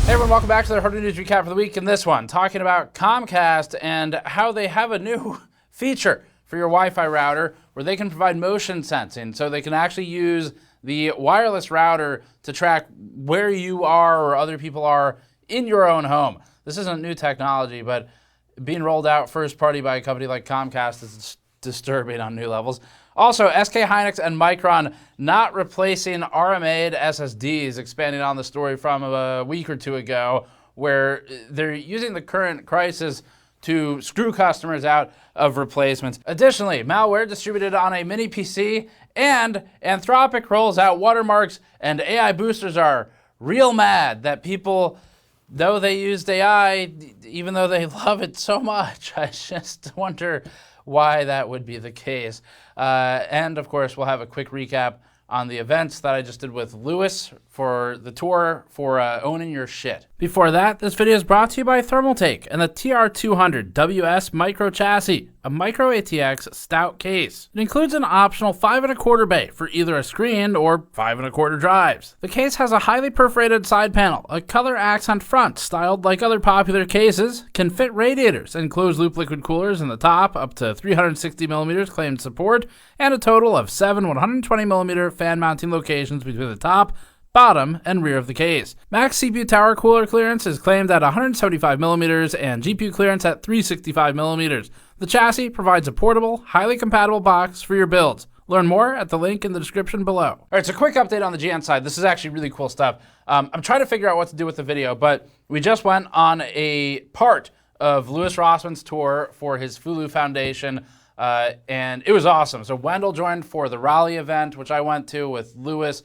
Hey everyone, welcome back to the Harder News Recap for the week. In this one, talking about Comcast and how they have a new feature for your Wi-Fi router where they can provide motion sensing. So they can actually use the wireless router to track where you are or other people are in your own home. This isn't new technology, but being rolled out first party by a company like Comcast is disturbing on new levels. Also, SK Hynix and Micron not replacing RMA'd SSDs, expanding on the story from a week or two ago, where they're using the current crisis to screw customers out of replacements. Additionally, malware distributed on a mini PC, and Anthropic rolls out watermarks, and AI boosters are real mad that people, though they used AI, even though they love it so much, I just wonder why that would be the case. And of course, we'll have a quick recap on the events that I just did with Lewis for the tour for owning your shit. Before that, this video is brought to you by Thermaltake and the TR200 WS Micro Chassis, a Micro ATX stout case. It includes an optional 5¼ bay for either a screen or 5¼ drives. The case has a highly perforated side panel, a color accent front styled like other popular cases, can fit radiators and closed-loop liquid coolers in the top, up to 360mm claimed support, and a total of 7 120mm fan mounting locations between the top, bottom, and rear of the case. Max CPU tower cooler clearance is claimed at 175mm and GPU clearance at 365mm. The chassis provides a portable, highly compatible box for your builds. Learn more at the link in the description below. All right, so quick update on the GN side. This is actually really cool stuff. I'm trying to figure out what to do with the video, but we just went on a part of Louis Rossman's tour for his Fulu Foundation, and it was awesome. So Wendell joined for the Raleigh event, which I went to with Louis.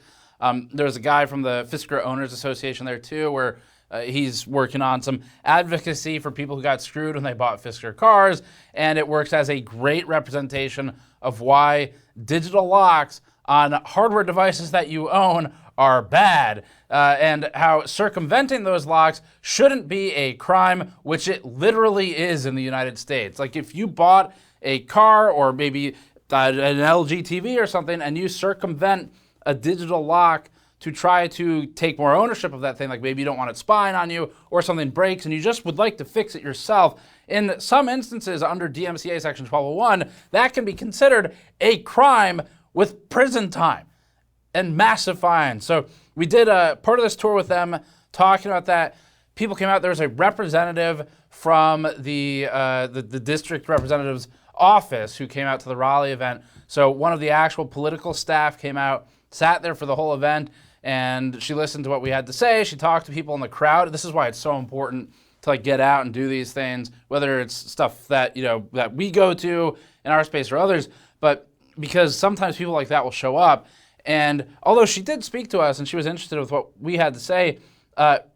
There was a guy from the Fisker Owners Association there too, where he's working on some advocacy for people who got screwed when they bought Fisker cars, and it works as a great representation of why digital locks on hardware devices that you own are bad, and how circumventing those locks shouldn't be a crime, which it literally is in the United States. Like if you bought a car or maybe an LG TV or something and you circumvent a digital lock to try to take more ownership of that thing, like maybe you don't want it spying on you or something breaks and you just would like to fix it yourself. In some instances under DMCA section 1201, that can be considered a crime with prison time and massive fines. So we did a part of this tour with them talking about that. People came out, there was a representative from the district representative's office who came out to the Raleigh event. So one of the actual political staff came out, sat there for the whole event, and she listened to what we had to say. She talked to people in the crowd. This is why it's so important to like get out and do these things, whether it's stuff that, you know, that we go to in our space or others, but because sometimes people like that will show up. And although she did speak to us and she was interested with what we had to say,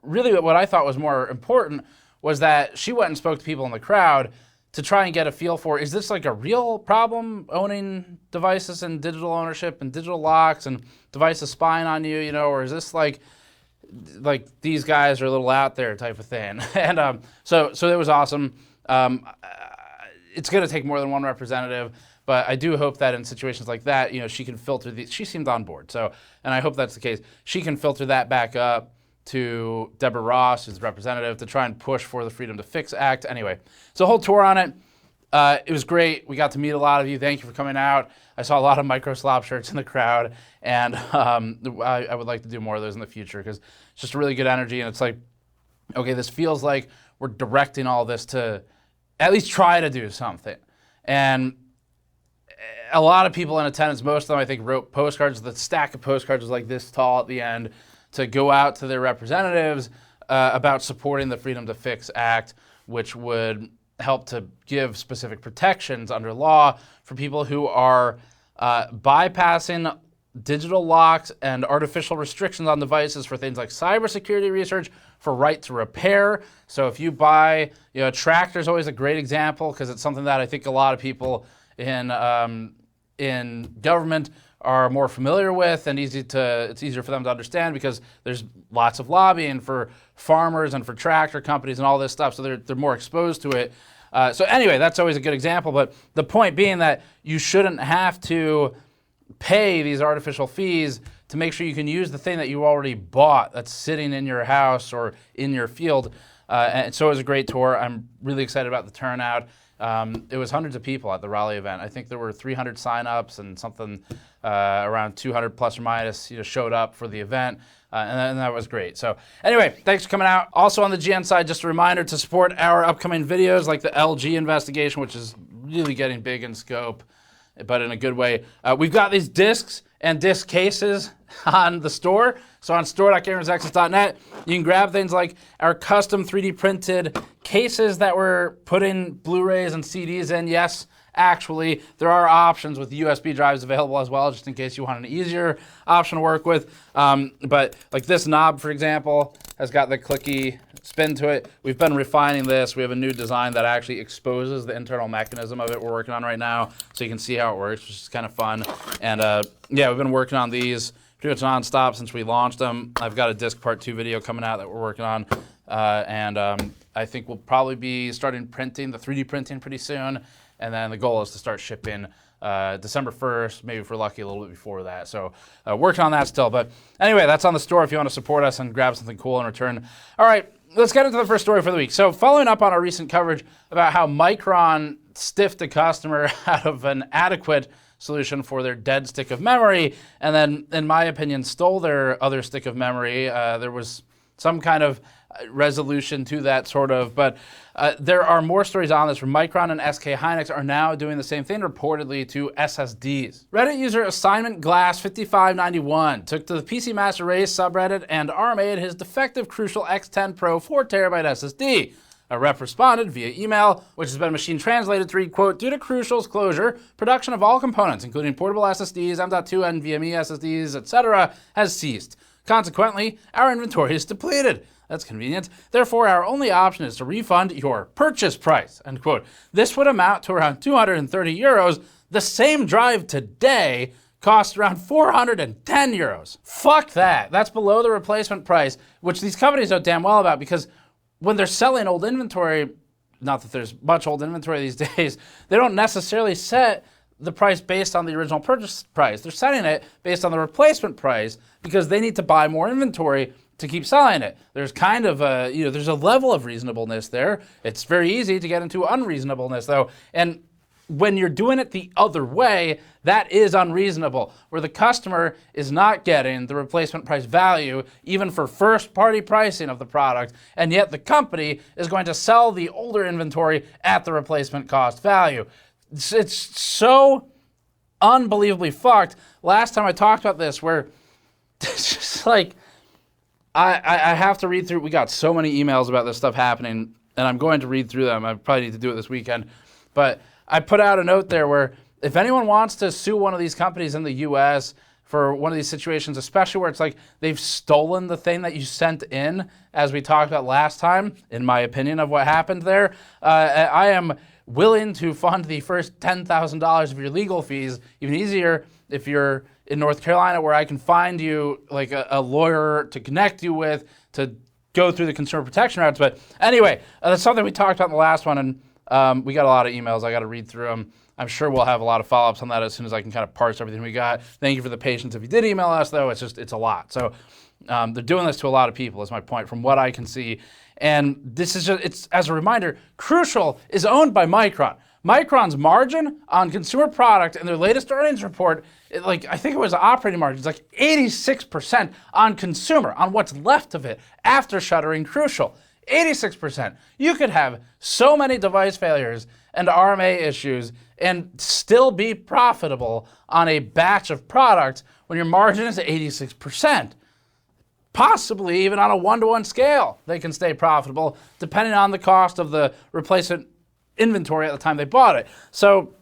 really what I thought was more important was that she went and spoke to people in the crowd to try and get a feel for, is this like a real problem, owning devices and digital ownership and digital locks and devices spying on you, you know, or is this like these guys are a little out there type of thing? And so it was awesome. It's gonna take more than one representative, but I do hope that in situations like that, you know, she can filter these. She seemed on board, so, and I hope that's the case. She can filter that back up to Deborah Ross, who's the representative, to try and push for the Freedom to Fix Act. Anyway, so a whole tour on it. It was great. We got to meet a lot of you. Thank you for coming out. I saw a lot of Micro Slop shirts in the crowd, and I would like to do more of those in the future because it's just a really good energy, and it's like, okay, this feels like we're directing all this to at least try to do something. And a lot of people in attendance, most of them I think wrote postcards. The stack of postcards was like this tall at the end, to go out to their representatives about supporting the Freedom to Fix Act, which would help to give specific protections under law for people who are bypassing digital locks and artificial restrictions on devices for things like cybersecurity research, for right to repair. So if you buy, you know, a tractor is always a great example because it's something that I think a lot of people in government are more familiar with, and it's easier for them to understand because there's lots of lobbying for farmers and for tractor companies and all this stuff, so they're more exposed to it. So anyway, that's always a good example, but the point being that you shouldn't have to pay these artificial fees to make sure you can use the thing that you already bought that's sitting in your house or in your field. And so it was a great tour. I'm really excited about the turnout. It was hundreds of people at the Raleigh event. I think there were 300 signups and something around 200 plus or minus showed up for the event. And that was great. So anyway, thanks for coming out. Also on the GN side, just a reminder to support our upcoming videos like the LG investigation, which is really getting big in scope, but in a good way. We've got these discs and disc cases on the store. So on store.gamersnexus.net, you can grab things like our custom 3D printed cases that we're putting Blu-rays and CDs in. Yes, actually, there are options with USB drives available as well, just in case you want an easier option to work with. But like this knob, for example, has got the clicky spin to it. We've been refining this. We have a new design that actually exposes the internal mechanism of it we're working on right now, so you can see how it works, which is kind of fun. And yeah, we've been working on these pretty much nonstop since we launched them. I've got a disc part 2 video coming out that we're working on. I think we'll probably be starting printing, the 3D printing pretty soon. And then the goal is to start shipping December 1st, maybe if we're lucky a little bit before that. So working on that still. But anyway, that's on the store if you want to support us and grab something cool in return. All right, let's get into the first story for the week. So following up on our recent coverage about how Micron stiffed a customer out of an adequate solution for their dead stick of memory, and then, in my opinion, stole their other stick of memory. There was some kind of resolution to that, sort of, but there are more stories on this where Micron and SK Hynix are now doing the same thing reportedly to SSDs. Reddit user Assignment Glass 5591 took to the PC Master Race subreddit and RMA'd his defective Crucial X10 Pro 4TB SSD. A rep responded via email, which has been machine translated to read, quote, "Due to Crucial's closure, production of all components, including portable SSDs, M.2, NVMe SSDs, etc., has ceased. Consequently, our inventory is depleted." That's convenient. "Therefore, our only option is to refund your purchase price," end quote. This would amount to around 230 euros. The same drive today costs around 410 euros. Fuck that. That's below the replacement price, which these companies know damn well about, because when they're selling old inventory, not that there's much old inventory these days, they don't necessarily set the price based on the original purchase price. They're setting it based on the replacement price because they need to buy more inventory to keep selling it. There's kind of a, there's a level of reasonableness there. It's very easy to get into unreasonableness though. And when you're doing it the other way, that is unreasonable, where the customer is not getting the replacement price value, even for first-party pricing of the product, and yet the company is going to sell the older inventory at the replacement cost value. It's so unbelievably fucked. Last time I talked about this, where it's just like, I have to read through, we got so many emails about this stuff happening, and I'm going to read through them. I probably need to do it this weekend, but I put out a note there where if anyone wants to sue one of these companies in the US for one of these situations, especially where it's like they've stolen the thing that you sent in, as we talked about last time, in my opinion of what happened there, I am willing to fund the first $10,000 of your legal fees. Even easier if you're in North Carolina, where I can find you like a lawyer to connect you with to go through the consumer protection routes. But anyway, that's something we talked about in the last one, and we got a lot of emails. I got to read through them. I'm sure we'll have a lot of follow-ups on that as soon as I can kind of parse everything we got. Thank you for the patience. If you did email us, though, it's a lot. So they're doing this to a lot of people, is my point, from what I can see. And this is just, it's as a reminder, Crucial is owned by Micron. Micron's margin on consumer product in their latest earnings report, I think it was operating margins, like 86% on consumer, on what's left of it after shuttering Crucial. 86%. You could have so many device failures and RMA issues and still be profitable on a batch of products when your margin is 86%. Possibly even on a 1-to-1 scale, they can stay profitable depending on the cost of the replacement inventory at the time they bought it. So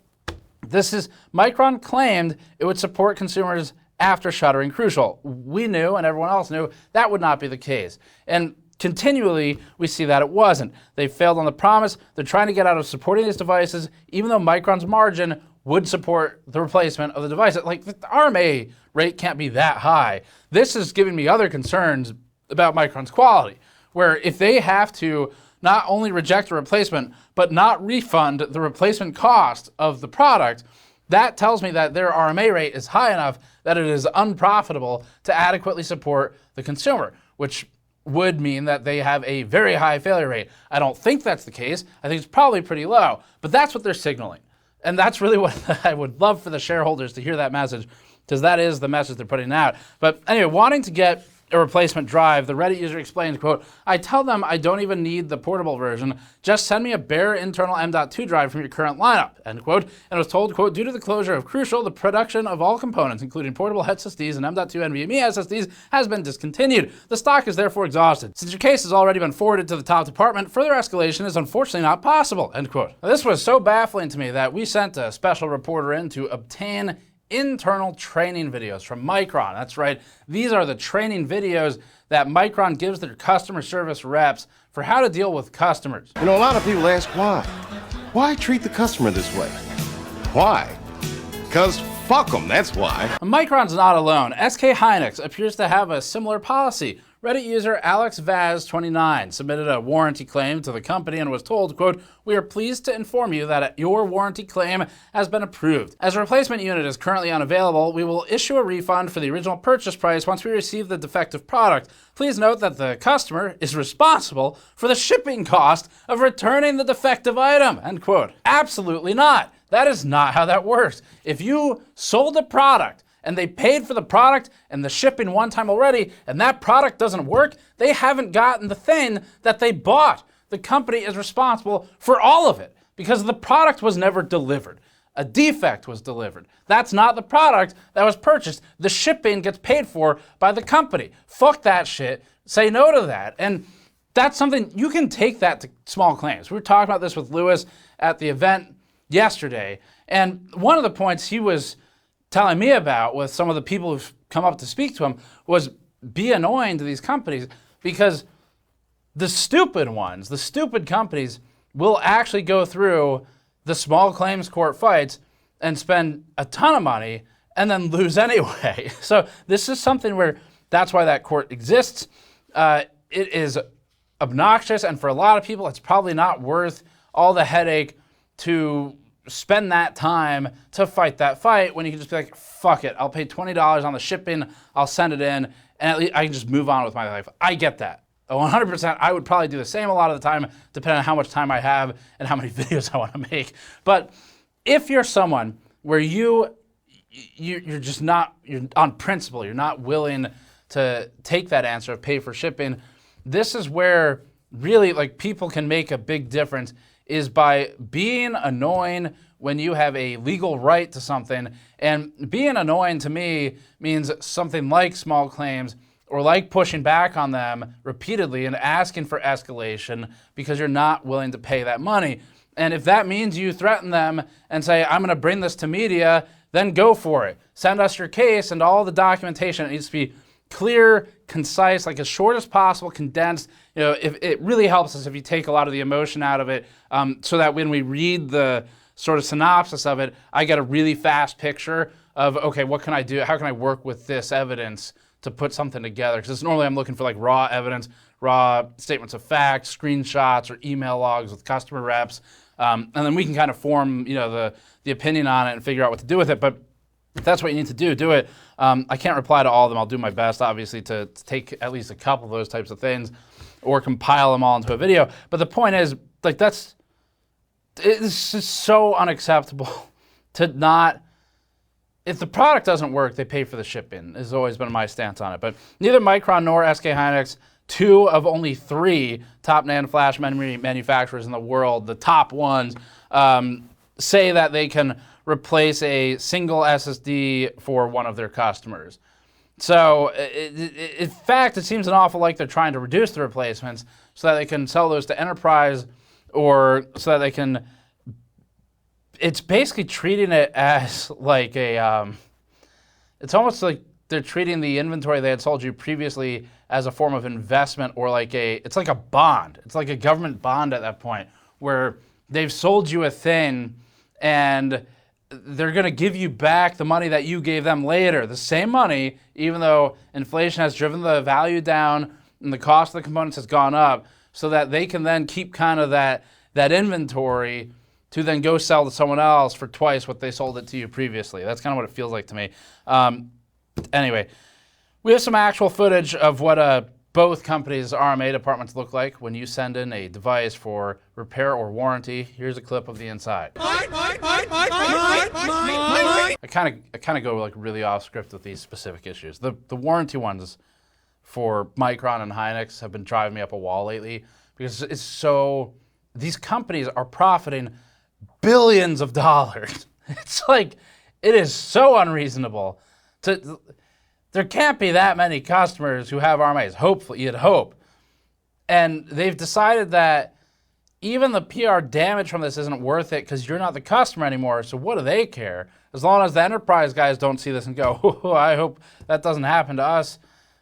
this is, Micron claimed it would support consumers after shuttering Crucial. We knew, and everyone else knew, that would not be the case. And continually, we see that it wasn't. They failed on the promise. They're trying to get out of supporting these devices, even though Micron's margin would support the replacement of the device. Like, the RMA rate can't be that high. This is giving me other concerns about Micron's quality, where if they have to not only reject a replacement, but not refund the replacement cost of the product, that tells me that their RMA rate is high enough that it is unprofitable to adequately support the consumer, which would mean that they have a very high failure rate. I don't think that's the case. I think it's probably pretty low, but that's what they're signaling. And that's really what I would love for the shareholders to hear that message, because that is the message they're putting out. But anyway, wanting to get a replacement drive, the Reddit user explains, quote, "I tell them I don't even need the portable version. Just send me a bare internal M.2 drive from your current lineup," end quote. And was told, quote, "Due to the closure of Crucial, the production of all components, including portable SSDs and M.2 NVMe SSDs, has been discontinued. The stock is therefore exhausted. Since your case has already been forwarded to the top department, further escalation is unfortunately not possible," end quote. Now, this was so baffling to me that we sent a special reporter in to obtain internal training videos from Micron. That's right. These are the training videos that Micron gives their customer service reps for how to deal with customers. You know, a lot of people ask why. Why treat the customer this way? Why? Because fuck them, that's why. Micron's not alone. SK Hynix appears to have a similar policy. Reddit user AlexVaz29 submitted a warranty claim to the company and was told, quote, "We are pleased to inform you that your warranty claim has been approved. As a replacement unit is currently unavailable, we will issue a refund for the original purchase price once we receive the defective product. Please note that the customer is responsible for the shipping cost of returning the defective item," end quote. Absolutely not. That is not how that works. If you sold a product and they paid for the product and the shipping one time already, and that product doesn't work, they haven't gotten the thing that they bought. The company is responsible for all of it because the product was never delivered. A defect was delivered. That's not the product that was purchased. The shipping gets paid for by the company. Fuck that shit. Say no to that. And that's something, you can take that to small claims. We were talking about this with Lewis at the event yesterday, and one of the points he was telling me about with some of the people who've come up to speak to him was be annoying to these companies because the stupid ones, the stupid companies will actually go through the small claims court fights and spend a ton of money and then lose anyway. So this is something where that's why that court exists. It is obnoxious, and for a lot of people, it's probably not worth all the headache to spend that time to fight that fight when you can just be like, fuck it, I'll pay $20 on the shipping, I'll send it in, and at least I can just move on with my life. I get that. 100%, I would probably do the same a lot of the time, depending on how much time I have and how many videos I want to make. But if you're someone where you're just not, you're on principle, you're not willing to take that answer of pay for shipping, this is where really like people can make a big difference, is by being annoying when you have a legal right to something. And being annoying to me means something like small claims or like pushing back on them repeatedly and asking for escalation because you're not willing to pay that money. And if that means you threaten them and say, I'm gonna bring this to media, then go for it. Send us your case and all the documentation. It needs to be clear, concise, like as short as possible, condensed. You know, if it really helps us if you take a lot of the emotion out of it, so that when we read the sort of synopsis of it, I get a really fast picture of, okay, what can I do? How can I work with this evidence to put something together? Because normally I'm looking for like raw evidence, raw statements of fact, screenshots, or email logs with customer reps, and then we can kind of form, you know, the opinion on it and figure out what to do with it. But if that's what you need to do it. I can't reply to all of them. I'll do my best, obviously, to take at least a couple of those types of things or compile them all into a video. But the point is, like, it's just so unacceptable to not, if the product doesn't work, they pay for the shipping, has always been my stance on it. But neither Micron nor SK Hynix, two of only three top NAND flash memory manufacturers in the world, the top ones, say that they can replace a single SSD for one of their customers. So in fact, it seems an awful like they're trying to reduce the replacements so that they can sell those to enterprise, or so that they can, it's basically treating it as like a, it's almost like they're treating the inventory they had sold you previously as a form of investment, or like it's like a bond. It's like a government bond at that point, where they've sold you a thing and they're going to give you back the money that you gave them later. The same money, even though inflation has driven the value down and the cost of the components has gone up, so that they can then keep kind of that inventory to then go sell to someone else for twice what they sold it to you previously. That's kind of what it feels like to me. Anyway, we have some actual footage of what both companies' RMA departments look like when you send in a device for repair or warranty. Here's a clip of the inside. I kind of go like really off script with these specific issues. The warranty ones for Micron and Hynix have been driving me up a wall lately because it's so, these companies are profiting billions of dollars. It's like, it is so unreasonable. There can't be that many customers who have RMAs, hopefully, you'd hope. And they've decided that even the PR damage from this isn't worth it because you're not the customer anymore, so what do they care? As long as the enterprise guys don't see this and go, oh, I hope that doesn't happen to us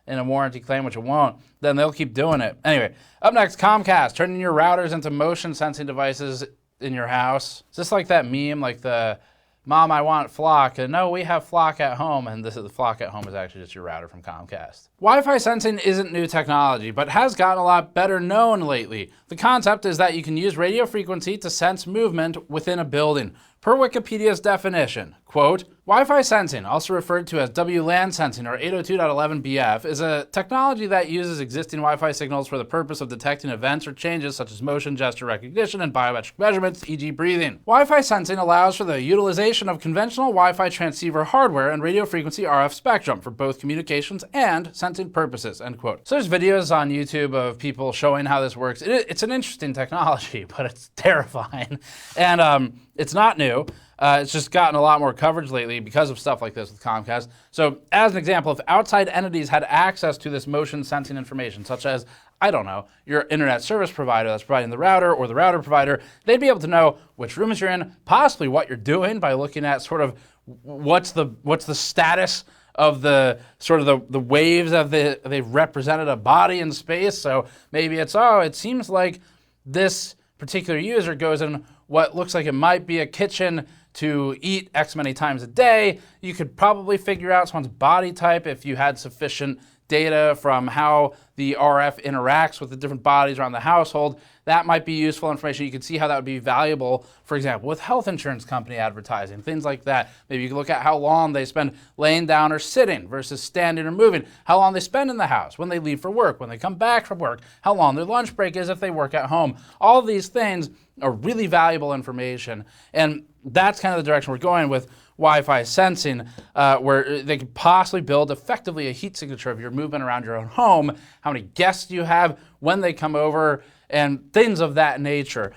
in a warranty claim, which it won't, then they'll keep doing it. Anyway, up next, Comcast, turning your routers into motion sensing devices in your house. Is this like that meme, like the Mom, I want Flock, and no, we have Flock at home, and this is the Flock at home is actually just your router from Comcast. Wi-Fi sensing isn't new technology, but has gotten a lot better known lately. The concept is that you can use radio frequency to sense movement within a building. Per Wikipedia's definition, quote, Wi-Fi sensing, also referred to as WLAN sensing or 802.11bf, is a technology that uses existing Wi-Fi signals for the purpose of detecting events or changes such as motion, gesture recognition, and biometric measurements, e.g. breathing. Wi-Fi sensing allows for the utilization of conventional Wi-Fi transceiver hardware and radio frequency RF spectrum for both communications and sensing purposes, end quote. So there's videos on YouTube of people showing how this works. It's an interesting technology, but it's terrifying. And it's not new. It's just gotten a lot more coverage lately because of stuff like this with Comcast. So as an example, if outside entities had access to this motion sensing information, such as, I don't know, your internet service provider that's providing the router or the router provider, they'd be able to know which rooms you're in, possibly what you're doing by looking at sort of what's the status of the sort of the waves of they've represented a body in space. So maybe it's, oh, it seems like this particular user goes in what looks like it might be a kitchen to eat X many times a day. You could probably figure out someone's body type if you had sufficient data from how the RF interacts with the different bodies around the household. That might be useful information. You can see how that would be valuable, for example, with health insurance company advertising, things like that. Maybe you can look at how long they spend laying down or sitting versus standing or moving, how long they spend in the house, when they leave for work, when they come back from work, how long their lunch break is if they work at home. All of these things are really valuable information, and that's kind of the direction we're going with Wi-Fi sensing, where they could possibly build effectively a heat signature of your movement around your own home, how many guests you have, when they come over, and things of that nature.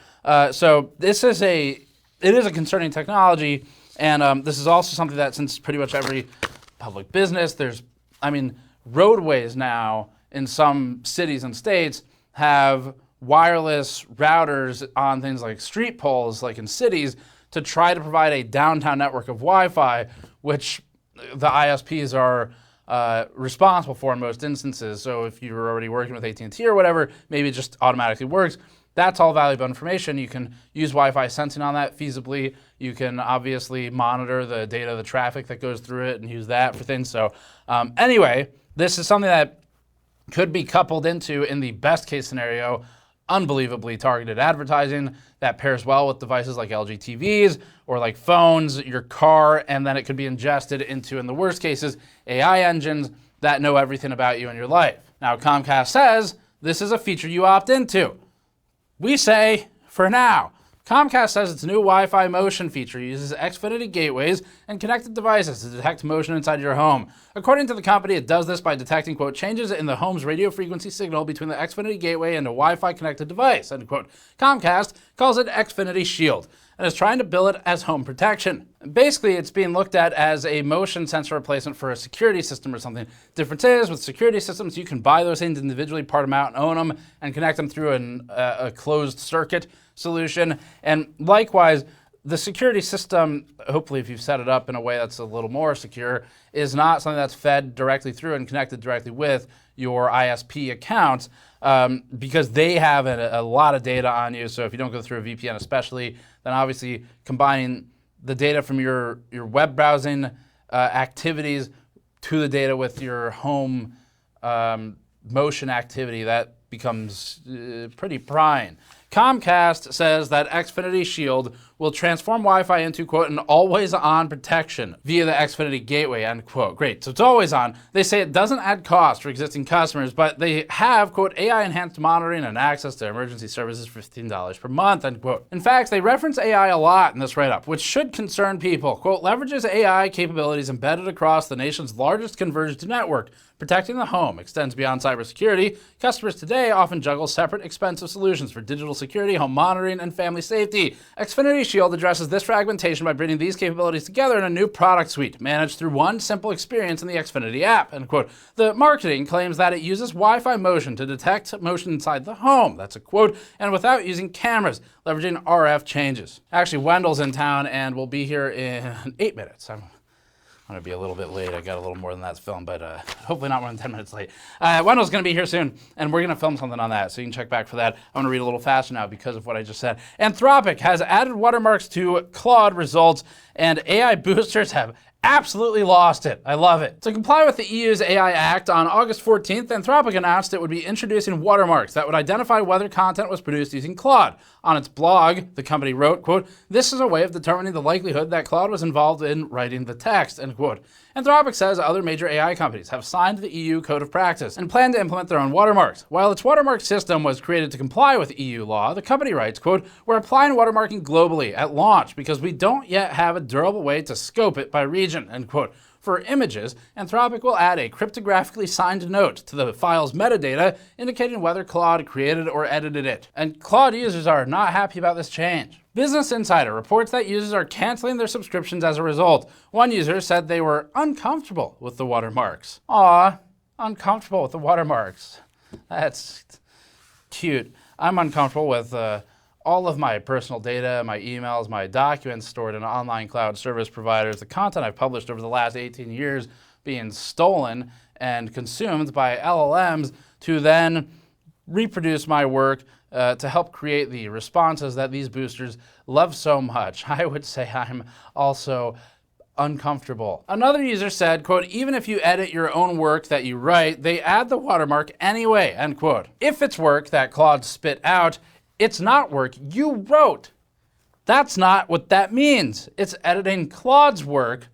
So this is it is a concerning technology, and this is also something that since pretty much every public business, roadways now in some cities and states have wireless routers on things like street poles, like in cities, to try to provide a downtown network of Wi-Fi, which the ISPs are responsible for in most instances. So if you're already working with AT&T or whatever, maybe it just automatically works. That's all valuable information. You can use Wi-Fi sensing on that feasibly. You can obviously monitor the data, the traffic that goes through it, and use that for things. So anyway, this is something that could be coupled into, in the best case scenario, unbelievably targeted advertising that pairs well with devices like LG TVs or like phones, your car, and then it could be ingested into, in the worst cases, AI engines that know everything about you and your life. Now, Comcast says this is a feature you opt into. We say, for now. Comcast says its new Wi-Fi motion feature uses Xfinity gateways and connected devices to detect motion inside your home. According to the company, it does this by detecting, quote, changes in the home's radio frequency signal between the Xfinity gateway and a Wi-Fi connected device, end quote. Comcast calls it Xfinity Shield and is trying to bill it as home protection. Basically, it's being looked at as a motion sensor replacement for a security system or something. Difference is, with security systems, you can buy those things individually, part them out, and own them, and connect them through a closed circuit solution. And likewise, the security system, hopefully if you've set it up in a way that's a little more secure, is not something that's fed directly through and connected directly with your ISP accounts, because they have a lot of data on you. So if you don't go through a VPN especially, then obviously combining the data from your web browsing activities to the data with your home motion activity, that becomes pretty prying. Comcast says that Xfinity Shield will transform Wi-Fi into, quote, an always-on protection via the Xfinity gateway, end quote. Great, so it's always on. They say it doesn't add cost for existing customers, but they have, quote, AI-enhanced monitoring and access to emergency services for $15 per month, end quote. In fact, they reference AI a lot in this write-up, which should concern people. Quote, leverages AI capabilities embedded across the nation's largest converged network. Protecting the home extends beyond cybersecurity. Customers today often juggle separate expensive solutions for digital security, home monitoring, and family safety. Xfinity Shield addresses this fragmentation by bringing these capabilities together in a new product suite, managed through one simple experience in the Xfinity app, end quote. The marketing claims that it uses Wi-Fi motion to detect motion inside the home, that's a quote, and without using cameras, leveraging RF changes. Actually, Wendell's in town and will be here in 8 minutes. I'm going to be a little bit late. I got a little more than that to film, but hopefully not more than 10 minutes late. Wendell's going to be here soon, and we're going to film something on that, so you can check back for that. I'm going to read a little faster now because of what I just said. Anthropic has added watermarks to Claude results, and AI boosters have absolutely lost it. I love it. To comply with the EU's AI Act, on August 14th, Anthropic announced it would be introducing watermarks that would identify whether content was produced using Claude. On its blog, the company wrote, quote, this is a way of determining the likelihood that Claude was involved in writing the text, end quote. Anthropic says other major AI companies have signed the EU Code of Practice and plan to implement their own watermarks. While its watermark system was created to comply with EU law, the company writes, quote, we're applying watermarking globally at launch because we don't yet have a durable way to scope it by region, end quote. For images, Anthropic will add a cryptographically signed note to the file's metadata indicating whether Claude created or edited it. And Claude users are not happy about this change. Business Insider reports that users are canceling their subscriptions as a result. One user said they were uncomfortable with the watermarks. Aw, uncomfortable with the watermarks. That's cute. I'm uncomfortable with all of my personal data, my emails, my documents stored in online cloud service providers, the content I've published over the last 18 years being stolen and consumed by LLMs to then reproduce my work to help create the responses that these boosters love so much. I would say I'm also uncomfortable. Another user said, quote, even if you edit your own work that you write, they add the watermark anyway, end quote. If it's work that Claude spit out, it's not work you wrote. That's not what that means. It's editing Claude's work,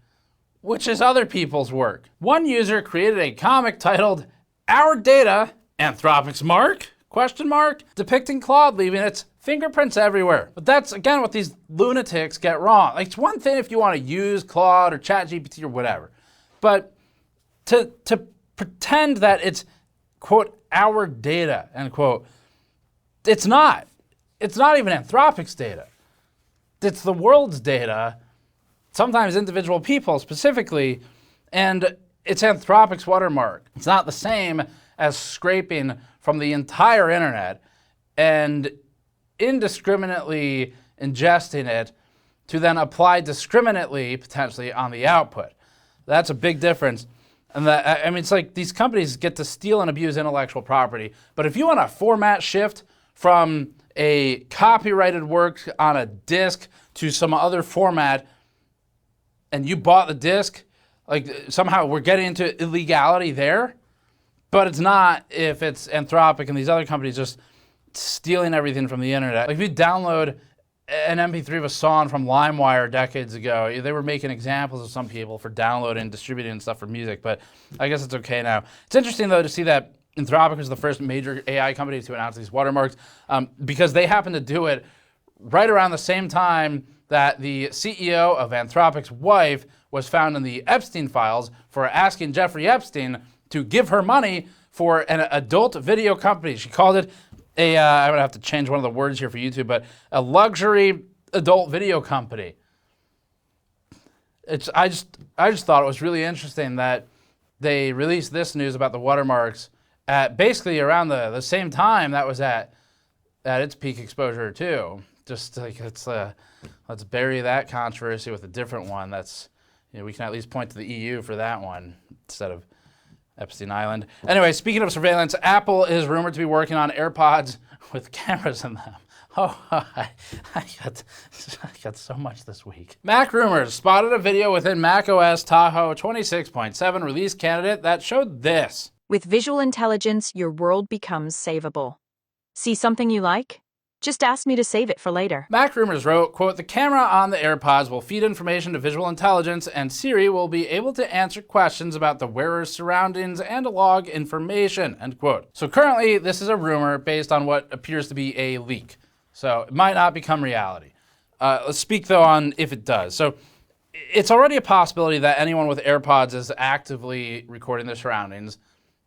which is other people's work. One user created a comic titled, Our Data, Anthropic's Mark? Question mark, depicting Claude leaving its fingerprints everywhere. But that's, again, what these lunatics get wrong. Like, it's one thing if you want to use Claude or ChatGPT or whatever, but to pretend that it's, quote, our data, end quote, it's not. It's not even Anthropic's data. It's the world's data, sometimes individual people specifically, and it's Anthropic's watermark. It's not the same as scraping from the entire internet and indiscriminately ingesting it to then apply discriminately, potentially, on the output. That's a big difference. And that, I mean, it's like these companies get to steal and abuse intellectual property, but if you want a format shift from a copyrighted work on a disk to some other format, and you bought the disk, like somehow we're getting into illegality there, but it's not if it's Anthropic and these other companies just stealing everything from the internet. Like if you download an MP3 of a song from LimeWire decades ago, they were making examples of some people for downloading and distributing and stuff for music, but I guess it's okay now. It's interesting though to see that Anthropic was the first major AI company to announce these watermarks because they happened to do it right around the same time that the CEO of Anthropic's wife was found in the Epstein files for asking Jeffrey Epstein to give her money for an adult video company. She called it I'm gonna have to change one of the words here for YouTube, but a luxury adult video company. I just thought it was really interesting that they released this news about the watermarks at basically around the same time that was at its peak exposure too. Just like let's bury that controversy with a different one. That's, we can at least point to the EU for that one instead of Epstein Island. Anyway, speaking of surveillance, Apple is rumored to be working on AirPods with cameras in them. Oh, I got so much this week. Mac rumors spotted a video within macOS Tahoe 26.7 release candidate that showed this. With visual intelligence, your world becomes savable. See something you like? Just asked me to save it for later. Mac Rumors wrote, quote, the camera on the AirPods will feed information to visual intelligence, and Siri will be able to answer questions about the wearer's surroundings and log information, end quote. So currently, this is a rumor based on what appears to be a leak. So it might not become reality. Let's speak, though, on if it does. So it's already a possibility that anyone with AirPods is actively recording their surroundings.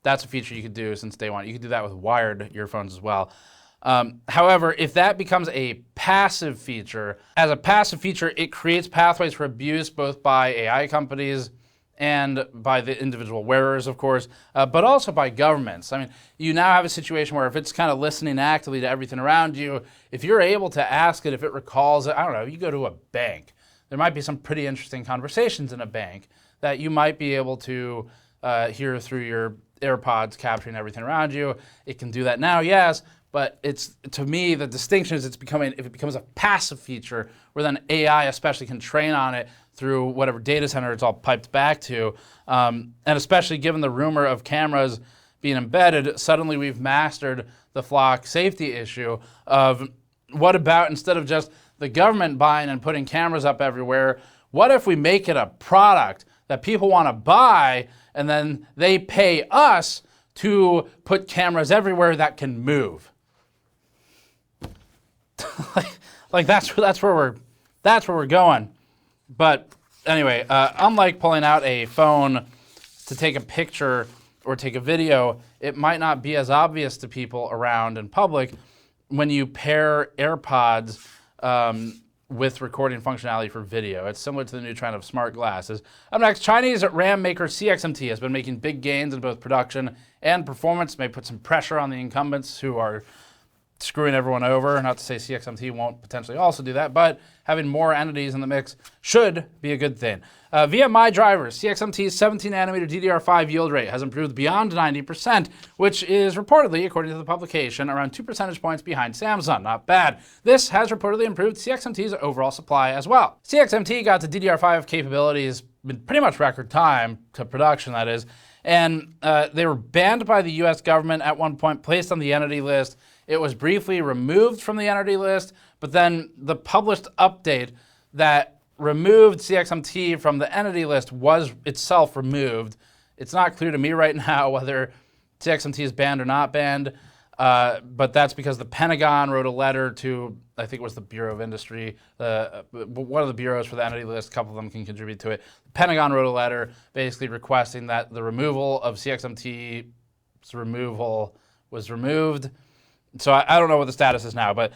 That's a feature you could do since day one. You could do that with wired earphones as well. However, if that becomes a passive feature, as a passive feature, it creates pathways for abuse both by AI companies and by the individual wearers, of course, but also by governments. I mean, you now have a situation where if it's kind of listening actively to everything around you, if you're able to ask it, if it recalls it, I don't know, you go to a bank, there might be some pretty interesting conversations in a bank that you might be able to hear through your AirPods capturing everything around you. It can do that now, yes, but it's, to me, the distinction is if it becomes a passive feature where then AI especially can train on it through whatever data center it's all piped back to. And especially given the rumor of cameras being embedded, suddenly we've mastered the flock safety issue of what about instead of just the government buying and putting cameras up everywhere, what if we make it a product that people want to buy and then they pay us to put cameras everywhere that can move? like that's where we're going. But anyway, unlike pulling out a phone to take a picture or take a video, it might not be as obvious to people around in public when you pair AirPods with recording functionality for video. It's similar to the new trend of smart glasses. Up next, Chinese RAM maker CXMT has been making big gains in both production and performance, may put some pressure on the incumbents who are screwing everyone over. Not to say CXMT won't potentially also do that, but having more entities in the mix should be a good thing. Via my drivers, CXMT's 17nm DDR5 yield rate has improved beyond 90%, which is reportedly, according to the publication, around 2 percentage points behind Samsung. Not bad. This has reportedly improved CXMT's overall supply as well. CXMT got to DDR5 capabilities in pretty much record time, to production that is, and they were banned by the US government at one point, placed on the entity list. It was briefly removed from the entity list, but then the published update that removed CXMT from the entity list was itself removed. It's not clear to me right now whether CXMT is banned or not banned, but that's because the Pentagon wrote a letter to, I think it was the Bureau of Industry, one of the bureaus for the entity list, a couple of them can contribute to it. The Pentagon wrote a letter basically requesting that the removal of CXMT's removal was removed. So I don't know what the status is now, but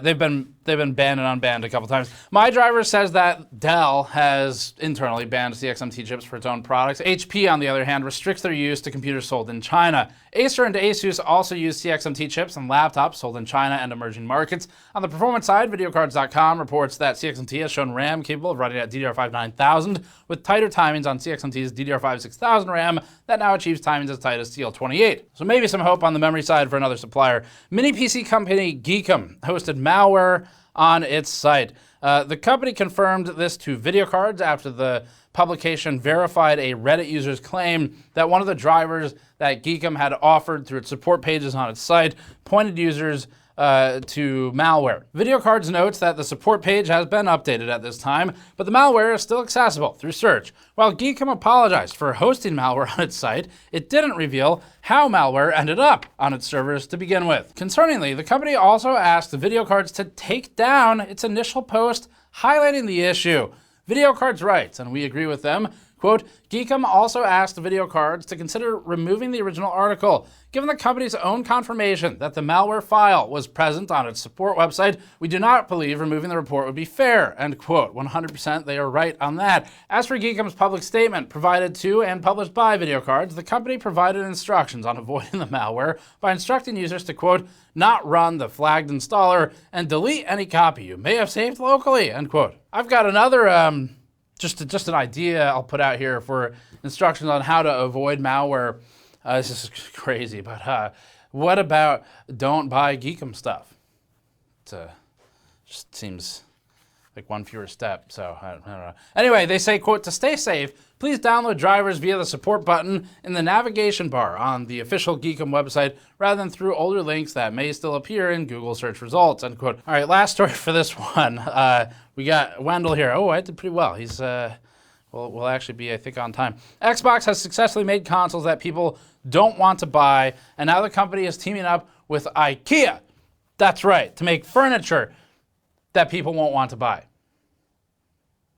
they've been banned and unbanned a couple times. My driver says that Dell has internally banned CXMT chips for its own products. HP, on the other hand, restricts their use to computers sold in China. Acer and Asus also use CXMT chips on laptops sold in China and emerging markets. On the performance side, videocards.com reports that CXMT has shown RAM capable of running at DDR5 9000 with tighter timings on CXMT's DDR5 6000 RAM that now achieves timings as tight as CL28. So maybe some hope on the memory side for another supplier. Mini PC company Geekum hosted malware on its site. The company confirmed this to VideoCards after the publication verified a Reddit user's claim that one of the drivers that Geekum had offered through its support pages on its site pointed users to malware. VideoCards notes that the support page has been updated at this time, but the malware is still accessible through search. While Geekum apologized for hosting malware on its site, it didn't reveal how malware ended up on its servers to begin with. Concerningly, the company also asked VideoCards to take down its initial post highlighting the issue. VideoCards writes, and we agree with them, quote, Geekum also asked VideoCards to consider removing the original article. Given the company's own confirmation that the malware file was present on its support website, we do not believe removing the report would be fair, end quote. 100% they are right on that. As for Geekum's public statement provided to and published by VideoCards, the company provided instructions on avoiding the malware by instructing users to, quote, not run the flagged installer and delete any copy you may have saved locally, end quote. I've got another just an idea I'll put out here for instructions on how to avoid malware. This is crazy, but what about don't buy Geekum stuff? It just seems like one fewer step, so I don't know. Anyway, they say, quote, to stay safe, please download drivers via the support button in the navigation bar on the official Geekum website rather than through older links that may still appear in Google search results, end quote. All right, last story for this one. We got Wendell here. Oh, I did pretty well. He's, will actually be, I think, on time. Xbox has successfully made consoles that people don't want to buy, and now the company is teaming up with IKEA. That's right, to make furniture that people won't want to buy.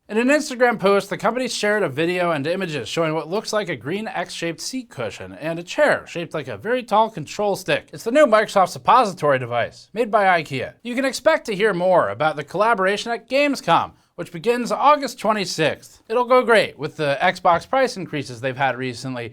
In an Instagram post, the company shared a video and images showing what looks like a green X-shaped seat cushion and a chair shaped like a very tall control stick. It's the new Microsoft suppository device, made by IKEA. You can expect to hear more about the collaboration at Gamescom, which begins August 26th. It'll go great with the Xbox price increases they've had recently.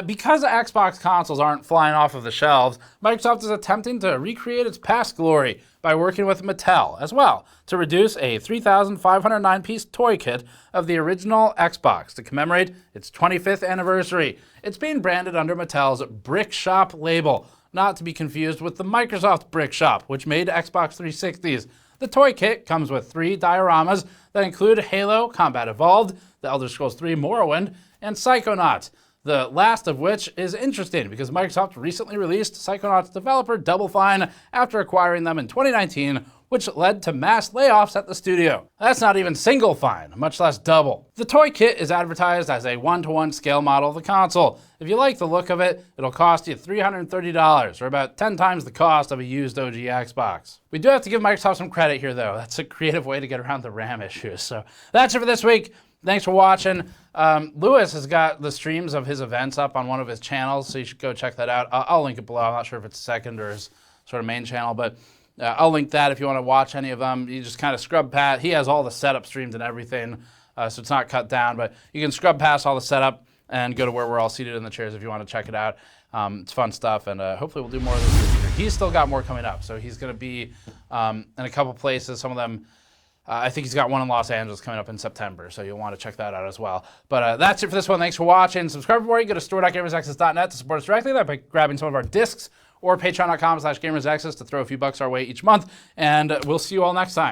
Because Xbox consoles aren't flying off of the shelves, Microsoft is attempting to recreate its past glory by working with Mattel as well to reduce a 3,509-piece toy kit of the original Xbox to commemorate its 25th anniversary. It's being branded under Mattel's Brick Shop label, not to be confused with the Microsoft Brick Shop, which made Xbox 360s. The toy kit comes with 3 dioramas that include Halo, Combat Evolved, The Elder Scrolls 3 Morrowind, and Psychonauts, the last of which is interesting because Microsoft recently released Psychonauts developer Double Fine after acquiring them in 2019, which led to mass layoffs at the studio. That's not even single fine, much less double. The toy kit is advertised as a 1-to-1 scale model of the console. If you like the look of it, it'll cost you $330, or about 10 times the cost of a used OG Xbox. We do have to give Microsoft some credit here though. That's a creative way to get around the RAM issues. So that's it for this week. Thanks for watching. Lewis has got the streams of his events up on one of his channels, so you should go check that out. I'll link it below. I'm not sure if it's second or his sort of main channel, but I'll link that if you want to watch any of them. You just kind of scrub past. He has all the setup streams and everything, so it's not cut down, but you can scrub past all the setup and go to where we're all seated in the chairs if you want to check it out. It's fun stuff, and hopefully we'll do more of this in the future. He's still got more coming up, so he's going to be in a couple places. Some of them, I think he's got one in Los Angeles coming up in September, so you'll want to check that out as well. But that's it for this one. Thanks for watching. Subscribe for more. You go to store.gamersaccess.net to support us directly by grabbing some of our discs, or patreon.com/gamersaccess to throw a few bucks our way each month. And we'll see you all next time.